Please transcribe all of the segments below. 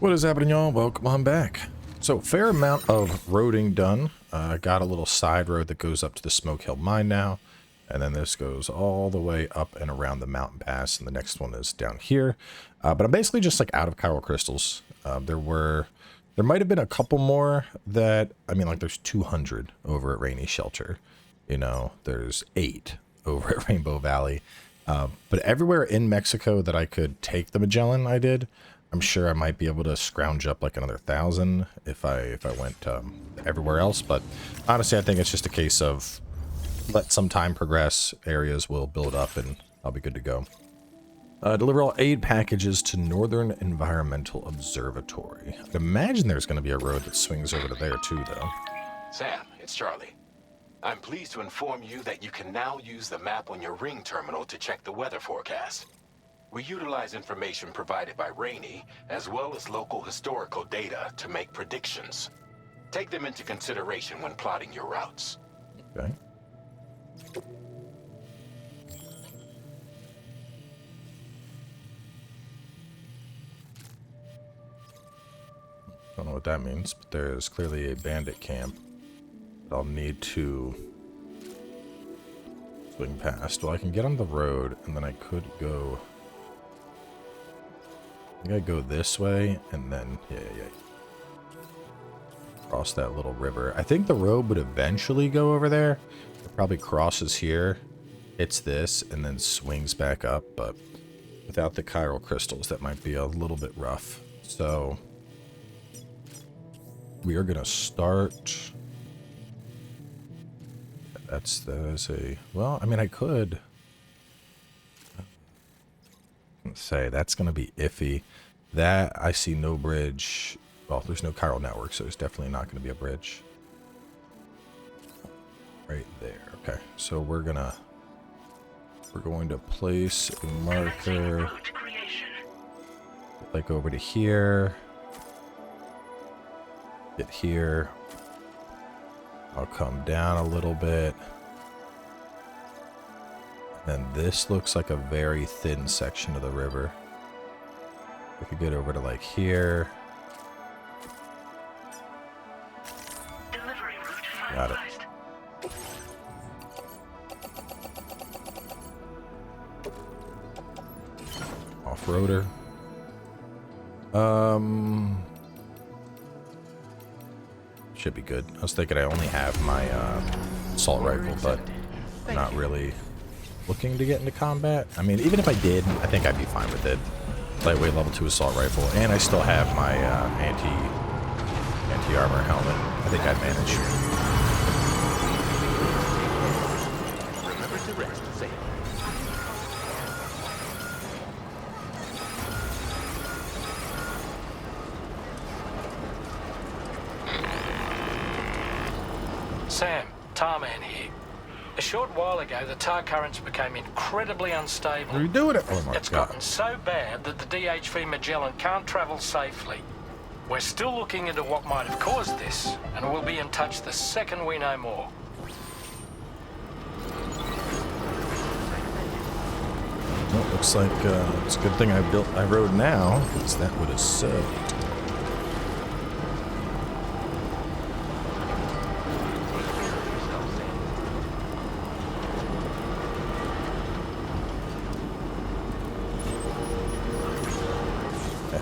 What is happening, y'all? Welcome on back. So, fair amount of roading done. Got a little side road that goes up to the Smoke Hill Mine now. And then this goes all the way up and around the mountain pass. And the next one is down here. But I'm basically just like out of chiral crystals. There might have been a couple more that, I mean, like there's 200 over at Rainy Shelter. You know, there's 8 over at Rainbow Valley. But everywhere in Mexico that I could take the Magellan, I did. I'm sure I might be able to scrounge up like another 1,000 if I went everywhere else. But honestly, I think it's just a case of let some time progress. Areas will build up and I'll be good to go. Deliver all aid packages to Northern Environmental Observatory. I'd imagine there's going to be a road that swings over to there too, though. Sam, it's Charlie. I'm pleased to inform you that you can now use the map on your ring terminal to check the weather forecast. We utilize information provided by Rainy, as well as local historical data to make predictions. Take them into consideration when plotting your routes. Okay. Don't know what that means, but there is clearly a bandit camp that I'll need to swing past. Well, I can get on the road, and then I could go... I think I go this way, and then, yeah. Cross that little river. I think the road would eventually go over there. It probably crosses here, hits this, and then swings back up, but without the chiral crystals, that might be a little bit rough. So, we are going to start... That is a... Well, I mean, I could... say that's going to be iffy. That I see no bridge. Well, there's no chiral network, so there's definitely not going to be a bridge right there. Okay, so we're going to place a marker like over to here. Get here. I'll come down a little bit. And this looks like a very thin section of the river. We could get over to like here. Got it. Off-roader. Should be good. I was thinking I only have my assault rifle, but not really looking to get into combat. I mean, even if I did, I think I'd be fine with it. Lightweight level 2 assault rifle, and I still have my anti-armor helmet. I think I'd manage. Remember to rest, Sam. Sam, Tarman here. A short while ago, the tar currents became incredibly unstable. Are you doing it? Oh my It's God. gotten so bad that the DHV Magellan can't travel safely. We're still looking into what might have caused this, and we'll be in touch the second we know more. Well, looks like it's a good thing I rode now, because that would have sucked.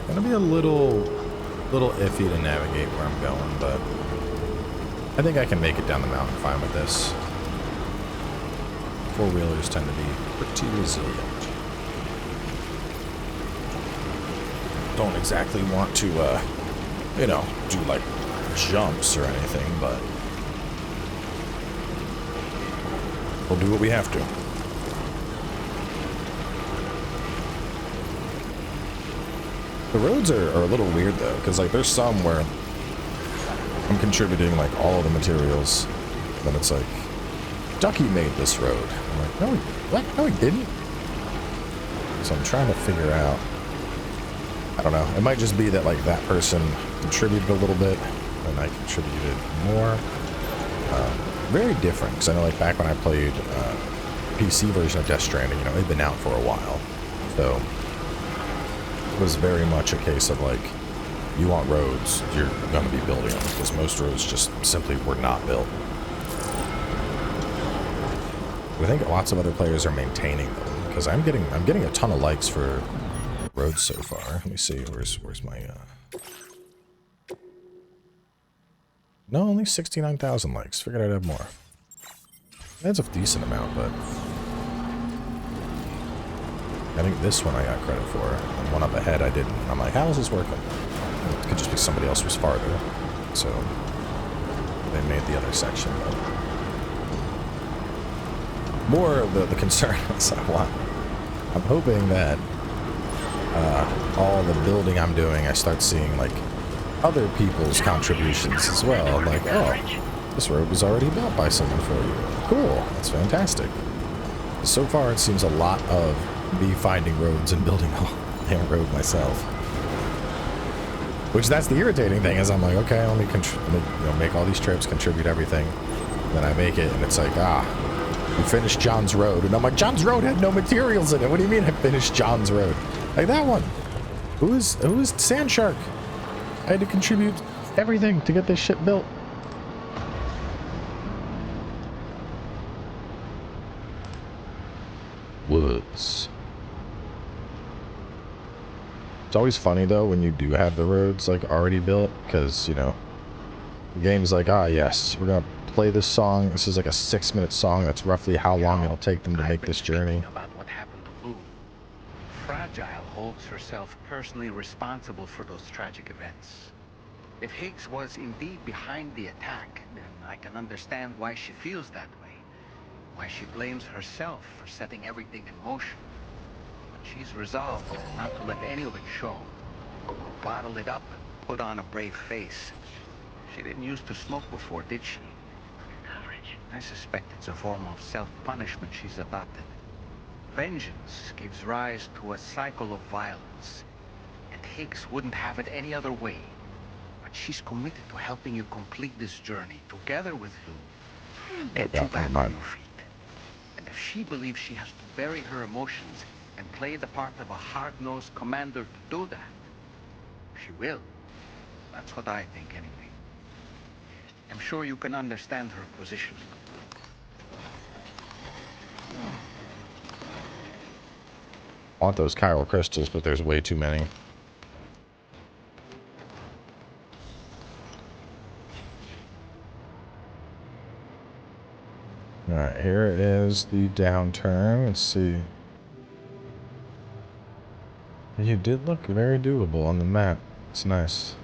Gonna be a little iffy to navigate where I'm going, but I think I can make it down the mountain fine with this. Four-wheelers tend to be pretty resilient. Don't exactly want to, you know, do like jumps or anything, but we'll do what we have to. The roads are a little weird though, because like there's some where I'm contributing like all of the materials, then it's like, Ducky made this road. I'm like, no, what? No, he didn't. So I'm trying to figure out, I don't know, it might just be that like that person contributed a little bit and I contributed more. Very different, because I know like back when I played PC version of Death Stranding, you know, it'd been out for a while, so it was very much a case of like you want roads, you're going to be building them, because most roads just simply were not built. I think lots of other players are maintaining them, because I'm getting a ton of likes for roads so far. Let me see, where's my no, only 69,000 likes. Figured I'd have more. That's a decent amount, but I think this one I got credit for, and one up ahead I didn't. I'm like, how is this working? It could just be somebody else was farther, so they made the other section. But more of the concern is I'm hoping that all the building I'm doing, I start seeing like other people's contributions as well. Like, oh, this road was already built by someone for you. Cool, that's fantastic. So far, it seems a lot of me finding roads and building a damn road myself. Which that's the irritating thing, is I'm like, okay, let me make all these trips, contribute everything. Then I make it, and it's like, we finished John's Road. And I'm like, John's Road had no materials in it. What do you mean I finished John's Road? Like that one. Who is Sand Shark? I had to contribute everything to get this shit built. Woods. It's always funny though when you do have the roads like already built, because you know the game's like, yes, we're gonna play this song. This is like a 6-minute song. That's roughly how long it'll take them to make this journey. About what happened to Lou. Fragile holds herself personally responsible for those tragic events. If Higgs was indeed behind the attack, then I can understand why she feels that way. Why she blames herself for setting everything in motion. But she's resolved not to let any of it show. Bottle it up, put on a brave face. She didn't used to smoke before, did she? I suspect it's a form of self-punishment she's adopted. Vengeance gives rise to a cycle of violence. And Higgs wouldn't have it any other way. But she's committed to helping you complete this journey together with you. Get you back on your feet. And if she believes she has to bury her emotions and play the part of a hard-nosed commander to do that, she will. That's what I think, anyway. I'm sure you can understand her position. I want those chiral crystals, but there's way too many. Alright, here is the downturn. Let's see. You did look very doable on the map. It's nice.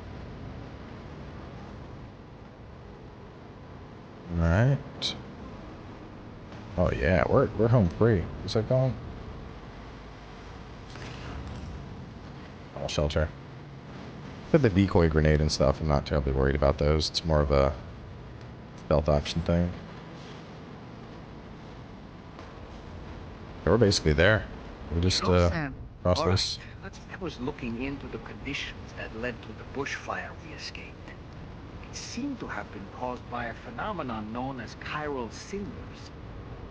Alright. Oh yeah, we're home free. Is that going? All shelter. But the decoy grenade and stuff, I'm not terribly worried about those. It's more of a stealth option thing. We're basically there. We're just across this. I was looking into the conditions that led to the bushfire we escaped. It seemed to have been caused by a phenomenon known as chiral cinders.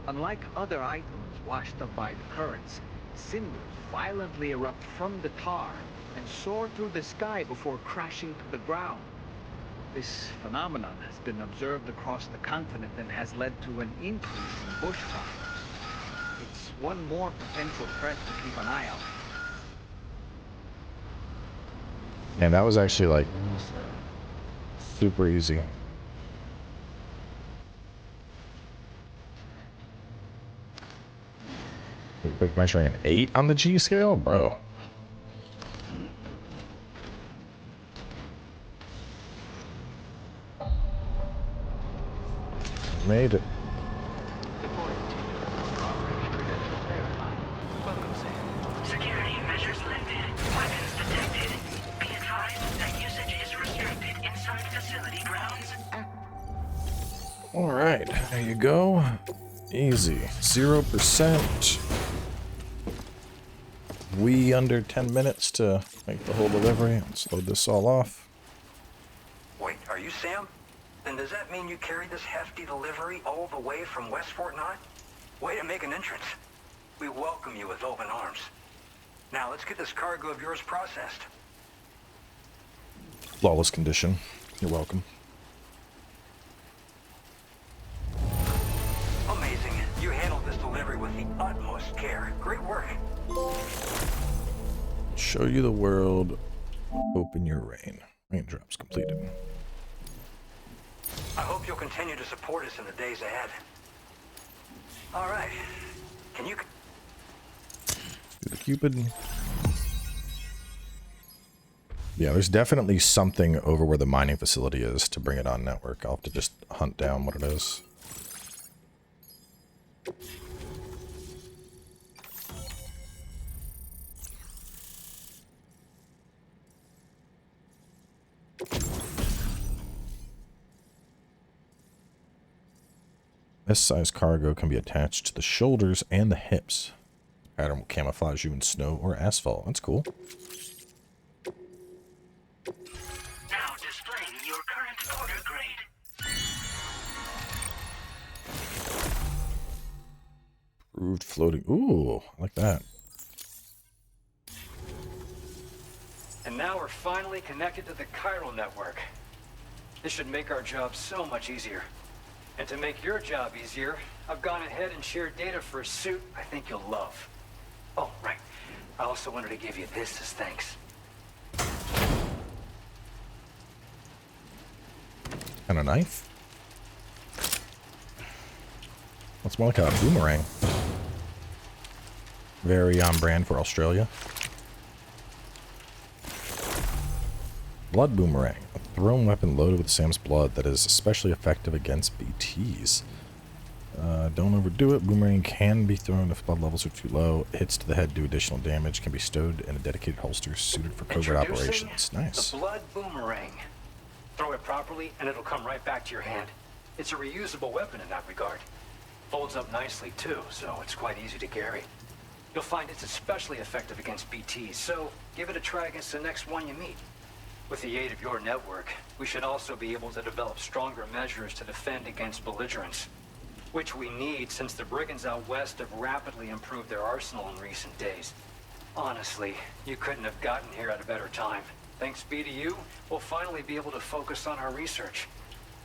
Unlike other items washed up by the currents, cinders violently erupt from the tar and soar through the sky before crashing to the ground. This phenomenon has been observed across the continent and has led to an increase in bushfires. It's one more potential threat to keep an eye out. And that was actually like super easy. Quick measuring an 8 on the G scale, bro. Made it. Security measures lifted. Weapons detected. Be advised that usage is restricted inside facility grounds. Alright, there you go. Easy. 0%. We under 10 minutes to make the whole delivery. Let's load this all off. Wait, are you Sam? Then does that mean you carried this hefty delivery all the way from West Fort Knott? Way to make an entrance. We welcome you with open arms. Now let's get this cargo of yours processed. Flawless condition. You're welcome. Amazing. You handled this delivery with the utmost care. Great work. Show you the world. Open your rain. Raindrops completed. I hope you'll continue to support us in the days ahead. All right. Can you... Do the Cupid. Yeah, there's definitely something over where the mining facility is to bring it on network. I'll have to just hunt down what it is. This size cargo can be attached to the shoulders and the hips. Pattern will camouflage you in snow or asphalt. That's cool. Now displaying your current order grade. Improved floating. Ooh, I like that. And now we're finally connected to the chiral network. This should make our job so much easier. And to make your job easier, I've gone ahead and shared data for a suit I think you'll love. Oh, right. I also wanted to give you this as thanks. And a knife? That's more like a boomerang. Very on brand for Australia. Blood boomerang. A thrown weapon loaded with Sam's blood that is especially effective against BTs. Don't overdo it. Boomerang can be thrown if blood levels are too low. Hits to the head do additional damage. Can be stowed in a dedicated holster suited for covert operations. Nice. The blood boomerang. Throw it properly and it'll come right back to your hand. It's a reusable weapon in that regard. Folds up nicely too, so it's quite easy to carry. You'll find it's especially effective against BTs, so give it a try against the next one you meet. With the aid of your network, we should also be able to develop stronger measures to defend against belligerents. Which we need since the brigands out west have rapidly improved their arsenal in recent days. Honestly, you couldn't have gotten here at a better time. Thanks be to you, we'll finally be able to focus on our research.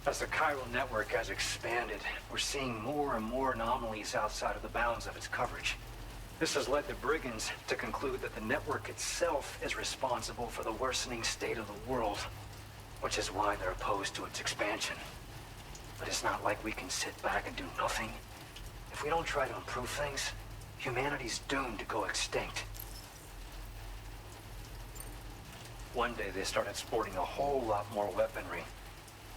As the chiral network has expanded, we're seeing more and more anomalies outside of the bounds of its coverage. This has led the brigands to conclude that the network itself is responsible for the worsening state of the world, which is why they're opposed to its expansion. But it's not like we can sit back and do nothing. If we don't try to improve things, humanity's doomed to go extinct. One day they started sporting a whole lot more weaponry,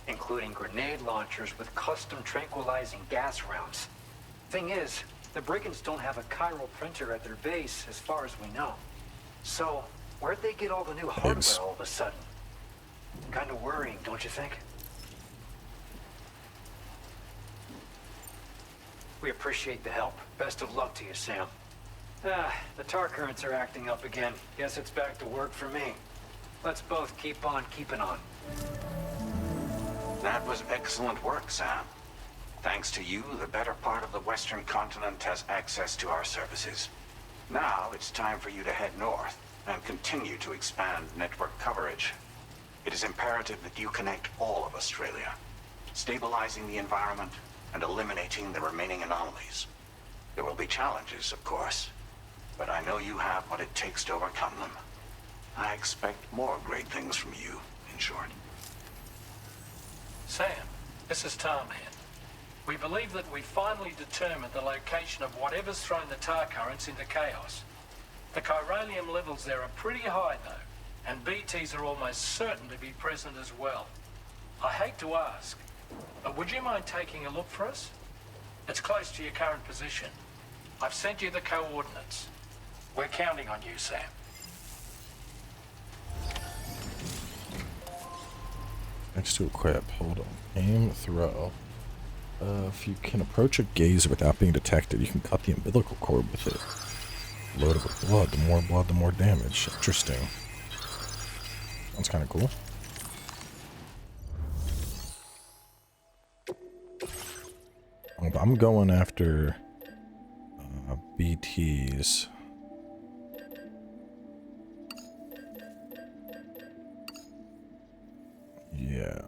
including grenade launchers with custom tranquilizing gas rounds. Thing is, the brigands don't have a chiral printer at their base as far as we know. So, where'd they get all the new hardware all of a sudden? Kind of worrying, don't you think? We appreciate the help. Best of luck to you, Sam. The tar currents are acting up again. Guess it's back to work for me. Let's both keep on keeping on. That was excellent work, Sam. Thanks to you, the better part of the Western continent has access to our services. Now it's time for you to head north and continue to expand network coverage. It is imperative that you connect all of Australia, stabilizing the environment and eliminating the remaining anomalies. There will be challenges, of course, but I know you have what it takes to overcome them. I expect more great things from you, in short. Sam, this is Tom here. We believe that we finally determined the location of whatever's thrown the tar currents into chaos. The chiralium levels there are pretty high though, and BTs are almost certain to be present as well. I hate to ask, but would you mind taking a look for us? It's close to your current position. I've sent you the coordinates. We're counting on you, Sam. Next to equip. Hold on. Aim, throw. If you can approach a gazer without being detected, you can cut the umbilical cord with it. Loaded with blood. The more damage. Interesting. Sounds kind of cool. I'm going after BTs. I Yeah.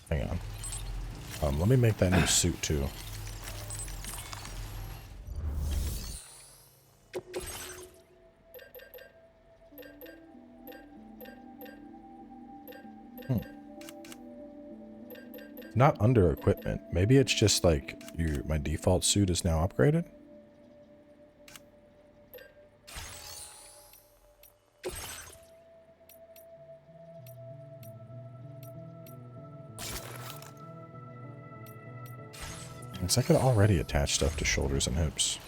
Hang on. Let me make that new suit too. Not under equipment. Maybe it's just like my default suit is now upgraded. It's like it already attached stuff to shoulders and hips.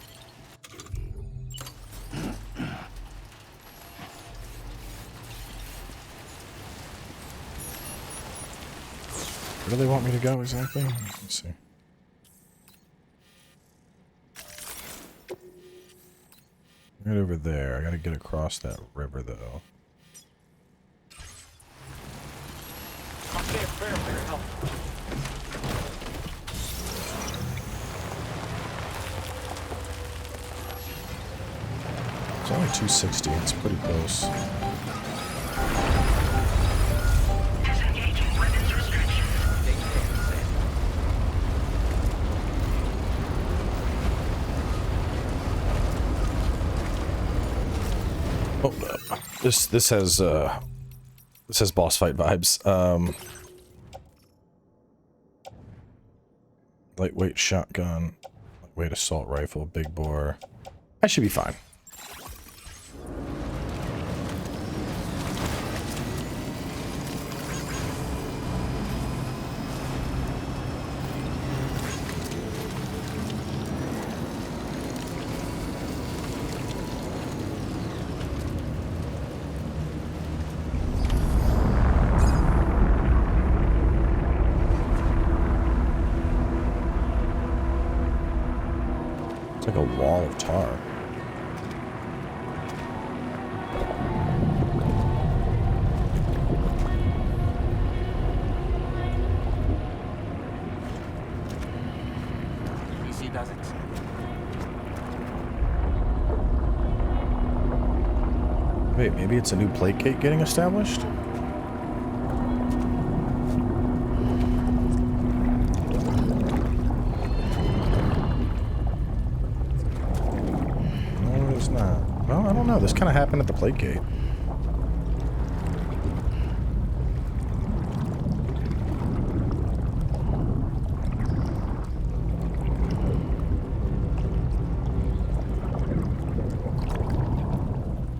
Where do they want me to go exactly? Let's see. Right over there. I gotta get across that river though. I'll say a prayer for your help. It's only 260, it's pretty close. Disengaging weapons restriction. Hold up. This has boss fight vibes. Lightweight shotgun, lightweight assault rifle, big bore. I should be fine. It's like a wall of tar. Easy does it. Wait, maybe it's a new plate gate getting established? No, it's not. Well, I don't know. This kind of happened at the plate gate.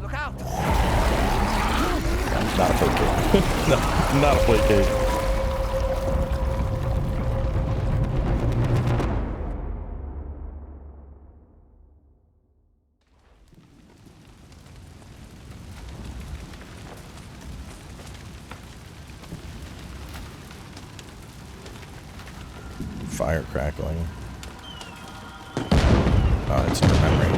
Look out! Not a plate gate. No, not a plate gate. Fire crackling. Oh, it's remembering.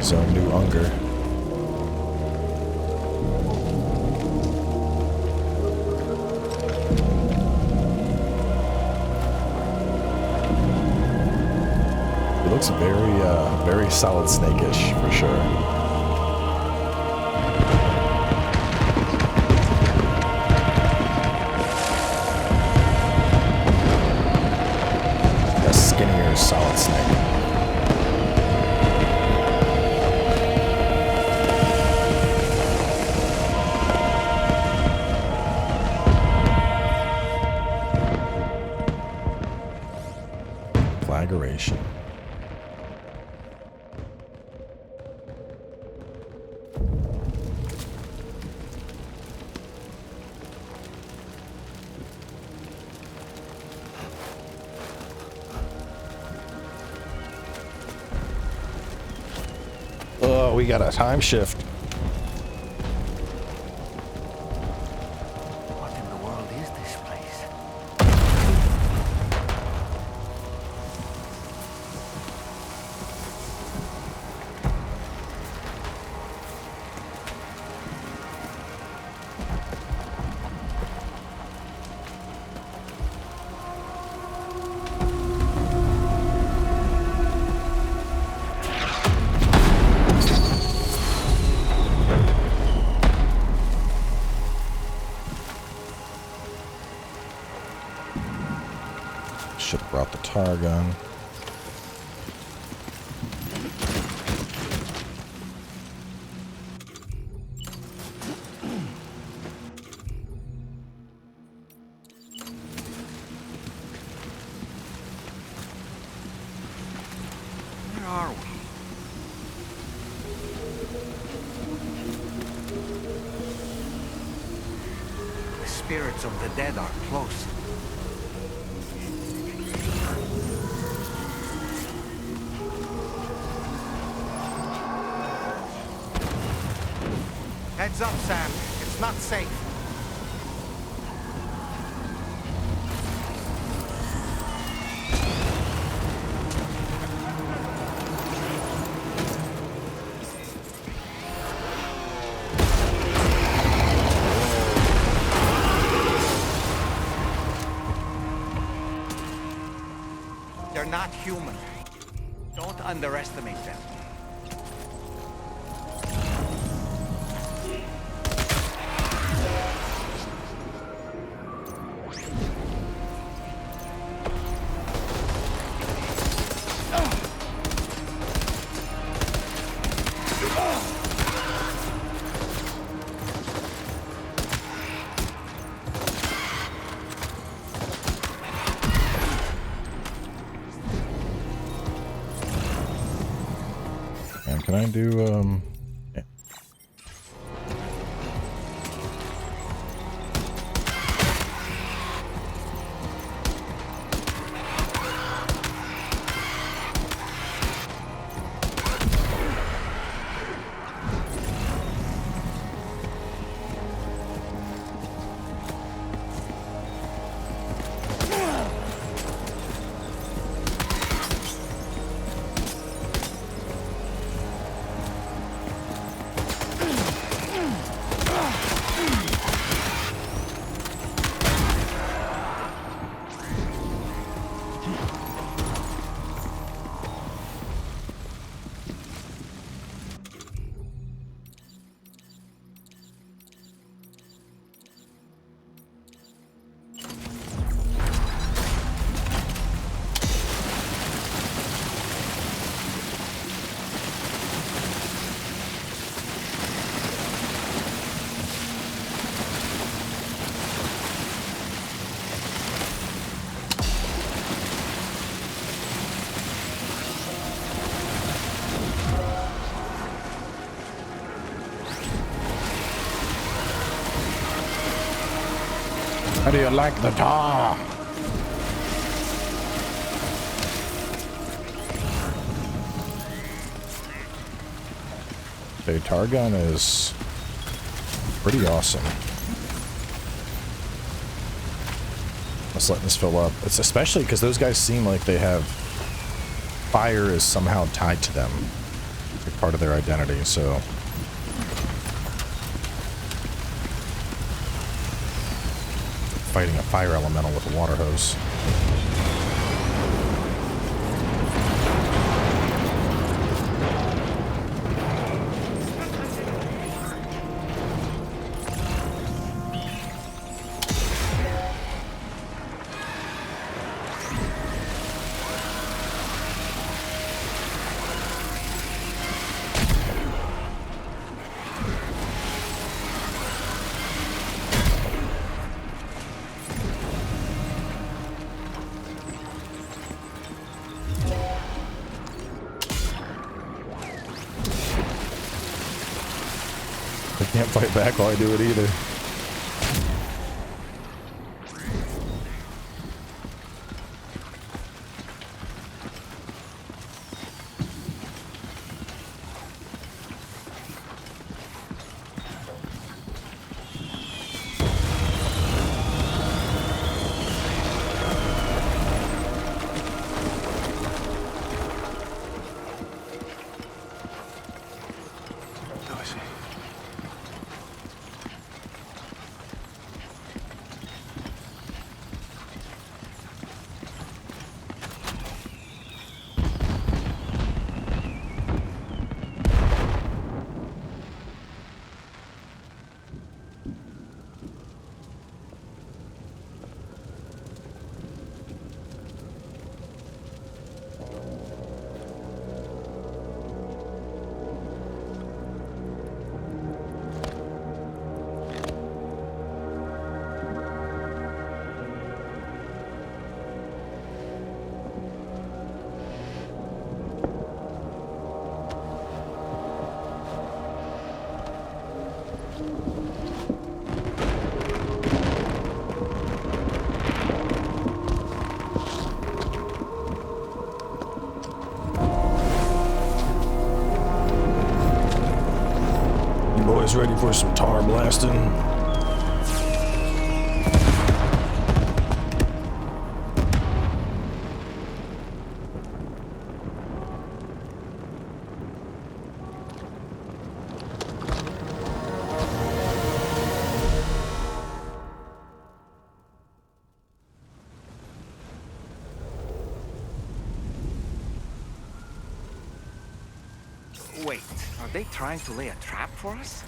his own new Unger. He looks very Solid Snake-ish for sure. A skinnier Solid Snake. Conflagration. Oh, we got a time shift. What in the world is this place? Should have brought the tar gun. Where are we? The spirits of the dead are close. Heads up, Sam. It's not safe. They're not human. Don't underestimate them. And can I do, yeah. How do you like the tar? Okay, tar gun is pretty awesome. Let's let this fill up. It's especially because those guys seem like they have fire is somehow tied to them. Like part of their identity, so... Fighting a fire elemental with a water hose. I can't fight back while I do it either. Boys ready for some tar blasting? Wait, are they trying to lay a trap for us?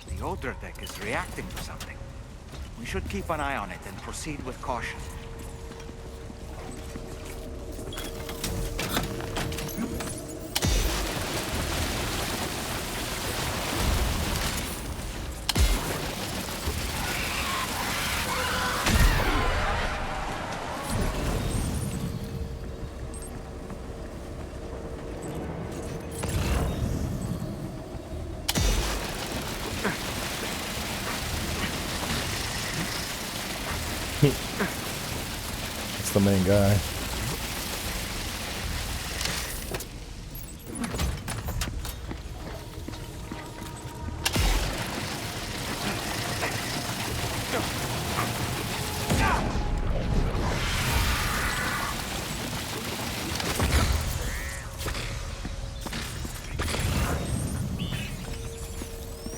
The older deck is reacting to something. We should keep an eye on it and proceed with caution. It's the main guy.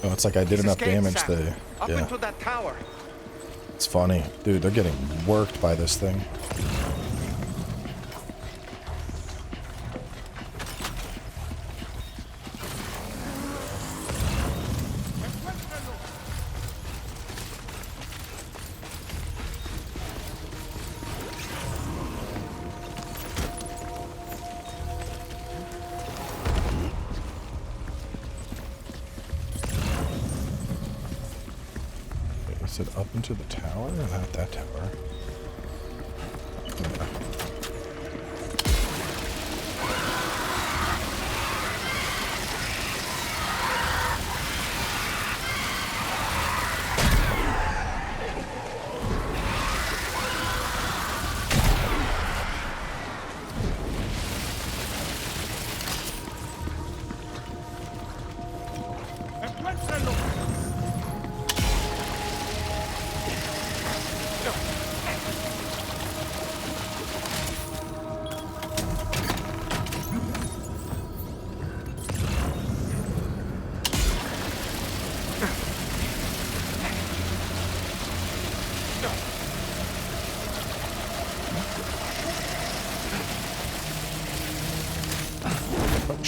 Oh, it's like I did enough damage Sam. to... Up Yeah. into that tower. It's funny. Dude, they're getting worked by this thing. Is it up into the tower or not that tower? Yeah.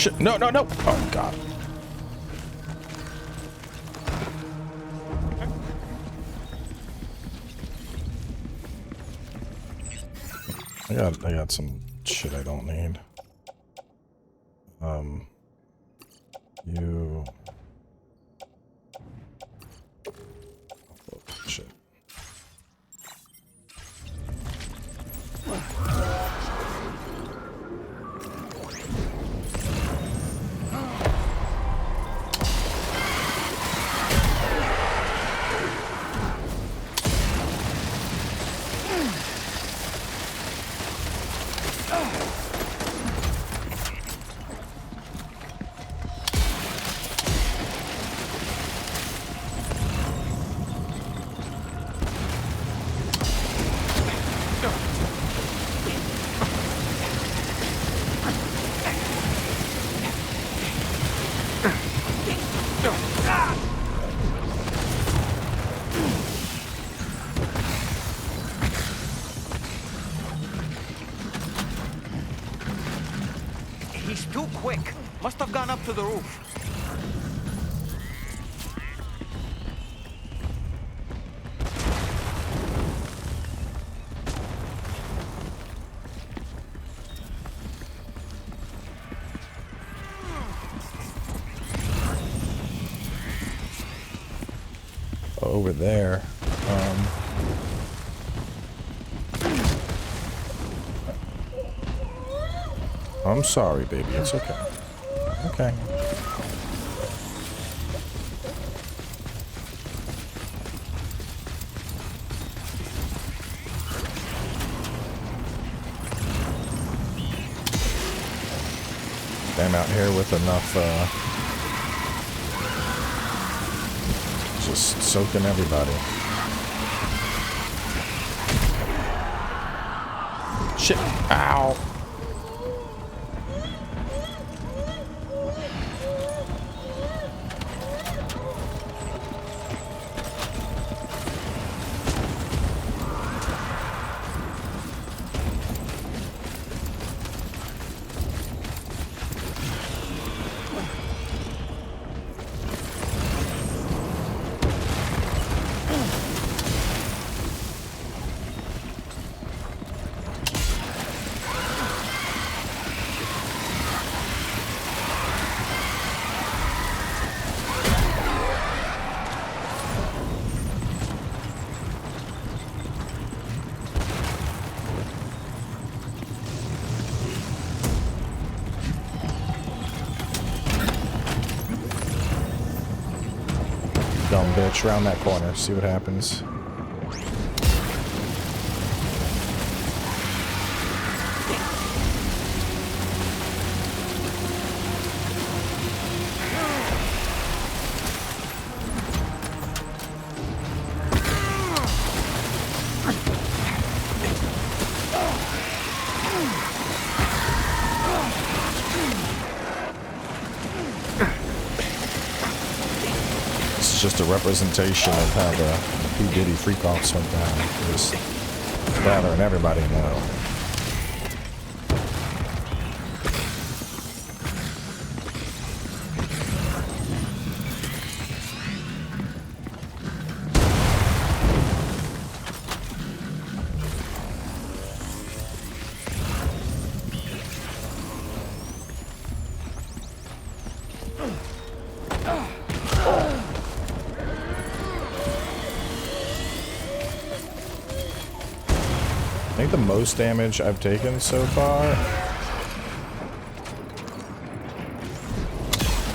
Shit. No, no, no. Oh, God. I got some shit I don't need. You... Oh, shit. He's too quick. Must have gone up to the roof. Over there. I'm sorry, baby. It's okay. Okay. I'm out here with enough, just soaking everybody. Shit. Ow. Dumb bitch, around that corner, see what happens. Just a representation of how the P. Diddy freak-offs went down. Just gathering everybody now. I think the most damage I've taken so far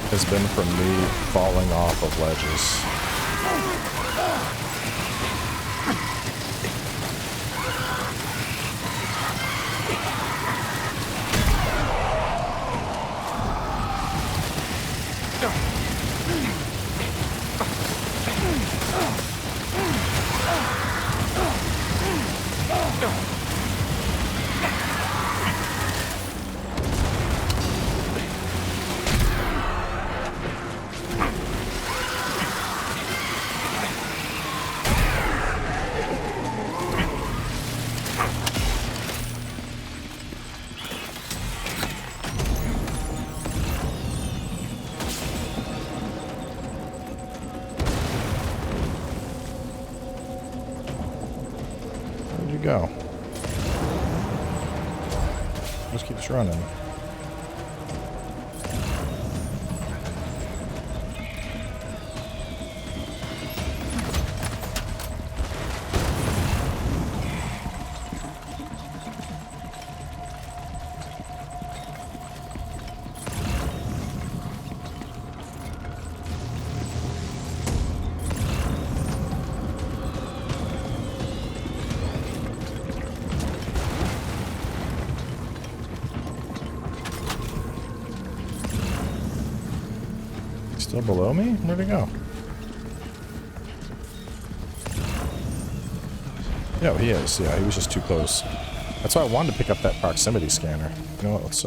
has been from me falling off of ledges. go? Just keeps running. Still below me? Where'd it go? Yeah, he is. Yeah, he was just too close. That's why I wanted to pick up that proximity scanner. You know what? Let's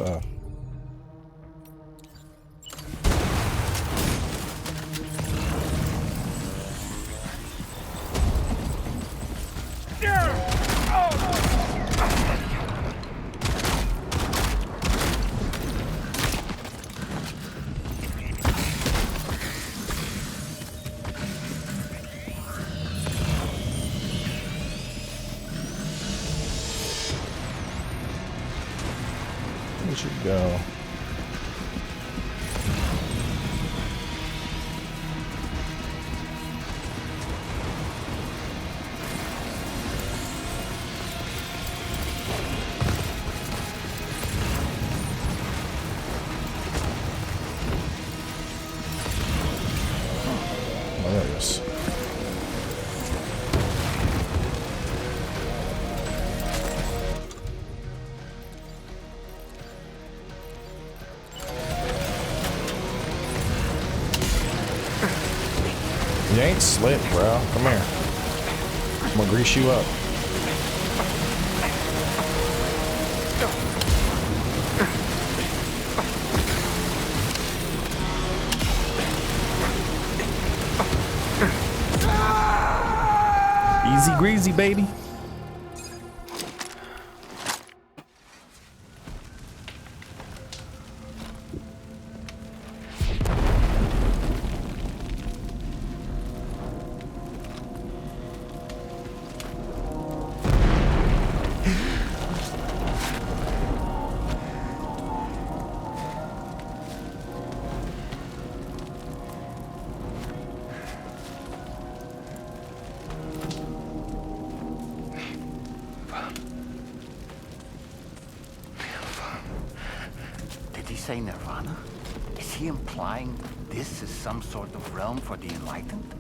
we should go. Oh, there he is. You ain't slick, bro. Come here. I'm gonna grease you up. Easy greasy, baby. Did he say nirvana? Is he implying this is some sort of realm for the enlightened?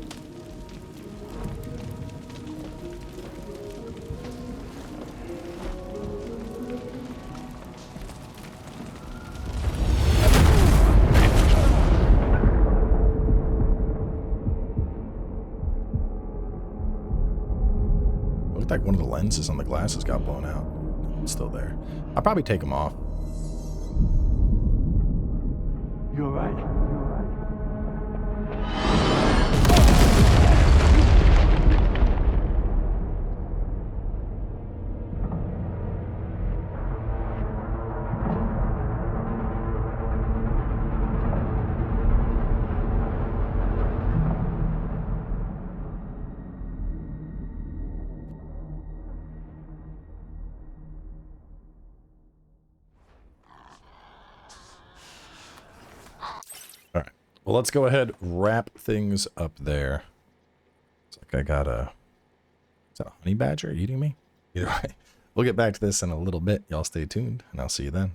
Looked like one of the lenses on the glasses got blown out. It's still there. I'll probably take them off. You're right. All right. Well, let's go ahead, wrap things up there. It's like I got a... Is that a honey badger eating me? Either way, we'll get back to this in a little bit. Y'all stay tuned, and I'll see you then.